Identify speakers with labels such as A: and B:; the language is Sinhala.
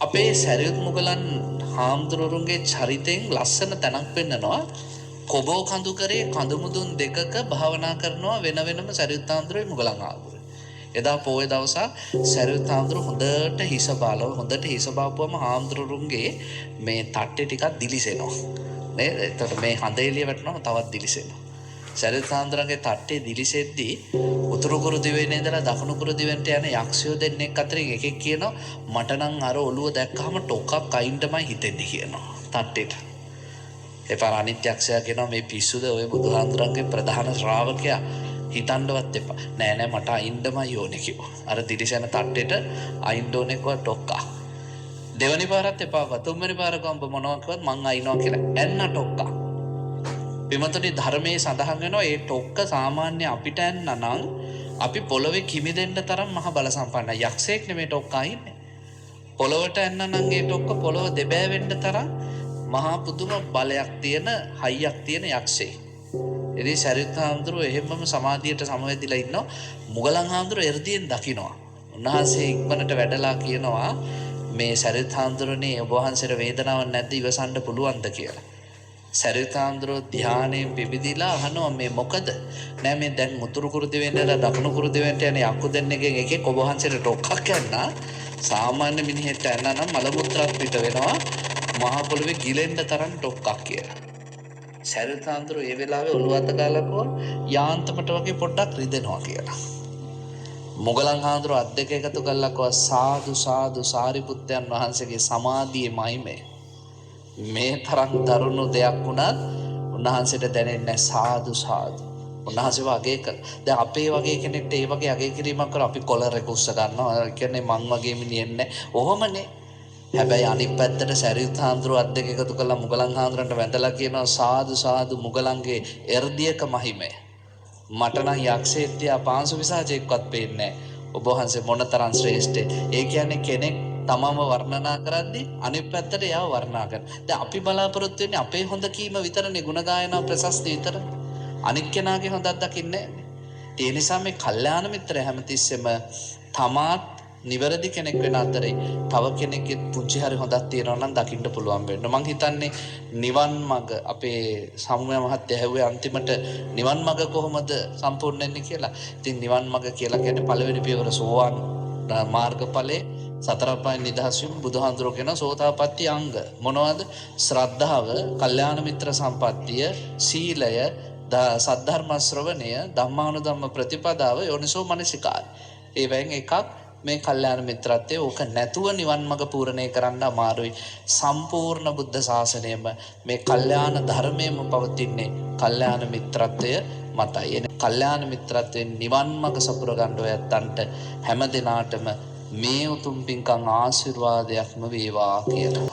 A: අපේ සැරියුත් මුගලන් හාමුදුරුවන්ගේ චරිතයෙන් ලස්සන තැනක් පෙන්නනවා. කොබෝ කඳු කරේ කඳුමුදුන් දෙකක භාවනා කරනවා වෙන වෙනම සැරියුත් හාමුදුරුවෝ මුගලන් හාමුදුරුවෝ. එදා පොය දවසක් සැරියුත් හාමුදුරුවෝ හොඳට හිස බාලව හොඳට හිස බාපුවම හාමුදුරුවන්ගේ මේ තට්ටේ ටිකක් දිලිසෙනවා. නේද? එතකොට මේ හඳ එළිය වැටෙනවා තවත් දිලිසෙනවා. සැරියුත් හාමුදුරුවන්ගේ තට්ටේ දිලිසෙද්දී උතුරු කුරු දිවයිනේ ඉඳලා දකුණු කුරු දිවයිනට යන යක්ෂයෝ දෙන්නෙක් අතරින් එකෙක් කියනවා මට නම් අර ඔළුව දැක්කම ටොක්ක්ක් අයින්ටමයි හිතෙන්නේ කියනවා තට්ටේට. එපාර අනිත් යක්ෂයා කියනවා මේ පිස්සුද ඔය බුදුහාමුදුරන්ගේ ප්‍රධාන ශ්‍රාවකයා හිතන්නවත් එපා. නෑ නෑ මට අයින්ටමයි ඕනේ කිව්වා. අර දිලිසෙන තට්ටේට අයින්ට ඕනේ කිව්වා ටොක්කා. දෙවනි පාරත් එපා. තුන්වෙනි පාර කොම්බ මොනවා කිව්වත් මං අයින්නවා කියලා. එන්න ටොක්කා. විමතනි ධර්මයේ සඳහන් වෙනවා ඒ ටොක්ක සාමාන්‍ය අපිට එන්න නම් අපි පොළවේ කිමිදෙන්න තරම් මහ බල සම්පන්නයි. යක්ෂයෙක් නෙමෙයි ටොක්කා ඉන්නේ. පොළවට එන්න නම් ඒ ටොක්ක පොළව දෙබෑ වෙන්න තරම් මහා පුදුම බලයක් තියෙන හයියක් තියෙන යක්ෂයෙක්. ඉතින් සරියුත් හාමුදුරුවෝ එහෙමම සමාධියට සමවැදිලා ඉන්නවා. මුගලන් හාමුදුරුවෝ එර්දියෙන් දකින්නවා. උන්වහන්සේ ඉක්මනට වැඩලා කියනවා මේ සරියුත් හාමුදුරනේ ඔබ වහන්සේට වේදනාවක් නැද්ද ඉවසන්න පුළුවන්ද කියලා. සරියුත් හාමුදුරුවෝ ධානයෙන් පිබිදිලා අහනවා මේ මොකද? නෑ මේ දැන් උතුරු කුරු දිවෙන්නලා දකුණු කුරු දිවෙන්ට යන යක්කු දෙන්නෙක්ගෙන් එකෙක් ඔබ වහන්සේට ටොක්ක්ක් යන්න සාමාන්‍ය මිනිහෙක්ට යන්න නම් මල මුත්‍රාත් පිට වෙනවා මහා පොළවේ ගිලෙන්න තරම් ටොක්ක්ක් කියලා. සරියුත් හාමුදුරුවෝ ඒ වෙලාවේ ඔළුව අත ගාලා කිව්වා යාන්තමට වගේ පොඩ්ඩක් රිදෙනවා කියලා. මුගලන් හාමුදුරුවෝ අත් දෙක එකතු කරලා කිව්වා සාදු සාදු සාරිපුත්තයන් වහන්සේගේ සමාධියේ මහිමය. මේ තරම් දරුණු දෙයක් වුණත් උන්වහන්සේට දැනෙන්නේ සාදු සාදු. උන්වහන්සේ වගේ කර. දැන් අපේ වගේ කෙනෙක්ට ඒ වගේ අගය කිරීමක් කර අපි කොලර් එක උස්ස ගන්නවා. ඒ කියන්නේ මං වගේ මිනිහෙන්නේ ඔහොමනේ. හැබැයි අනිත් පැත්තට සරියුත් හාමුදුරුවෝ අත් දෙක එකතු කරලා මුගලන් හාමුදුරන්ට වැඳලා කියනවා සාදු සාදු මුගලන්ගේ එර්දියක මහිමය. මට නම් යක්ෂයෙක් තියා පාංශු විසාජෙක්වත් පේන්නේ නැහැ. ඔබ වහන්සේ මොනතරම් ශ්‍රේෂ්ඨයි. ඒ කියන්නේ කෙනෙක් තමම වර්ණනා කරද්දී අනිත් පැත්තට එයාව වර්ණනා කරනවා. දැන් අපි බලාපොරොත්තු වෙන්නේ අපේ හොඳ කීම විතරනේ ගුණ ගායනා ප්‍රශස්ති විතර. අනිත් කෙනාගේ හොඳක් දකින්නේ නැහැ. ඒ නිසා මේ කල්යාණ මිත්‍රය හැමතිස්සෙම තමාත් නිවැරදි කෙනෙක් වෙන අතරේ තව කෙනෙක්ගේ පුංචි හරි හොඳක් තියෙනවා නම් දකින්න පුළුවන් වෙන්න. මං හිතන්නේ නිවන් මඟ අපේ සමුය මහත්තයා ඇහුවේ අන්තිමට නිවන් මඟ කොහොමද සම්පූර්ණ වෙන්නේ කියලා. ඉතින් නිවන් මඟ කියලා කියන්නේ පළවෙනි පියවර සෝවාන් මාර්ගඵලයේ සතර පහෙන් නිදහස් වීම බුදුහාඳුරෝ කියන සෝතාපට්ටි අංග මොනවද? ශ්‍රද්ධාව, කල්යාණ මිත්‍ර සම්පත්තිය, සීලය, සද්ධර්ම ශ්‍රවණය, ධම්මානුධම්ම ප්‍රතිපදාව, යෝනිසෝ මනසිකාරය. ඒ වෙන් එකක් මේ කල්යාණ මිත්‍රත්වයේ ඕක නැතුව නිවන් මඟ පූර්ණේ කරන්න අමාරුයි. සම්පූර්ණ බුද්ධ ශාසනයම මේ කල්යාණ ධර්මයේම පවතින්නේ කල්යාණ මිත්‍රත්වය මතයි. එනේ කල්යාණ මිත්‍රත්වයෙන් නිවන් මඟ සපුර ගන්න ඔයත්තන්ට හැම දිනාටම මේ උතුම් පින්කම් ආශිර්වාදයක්ම වේවා කියලා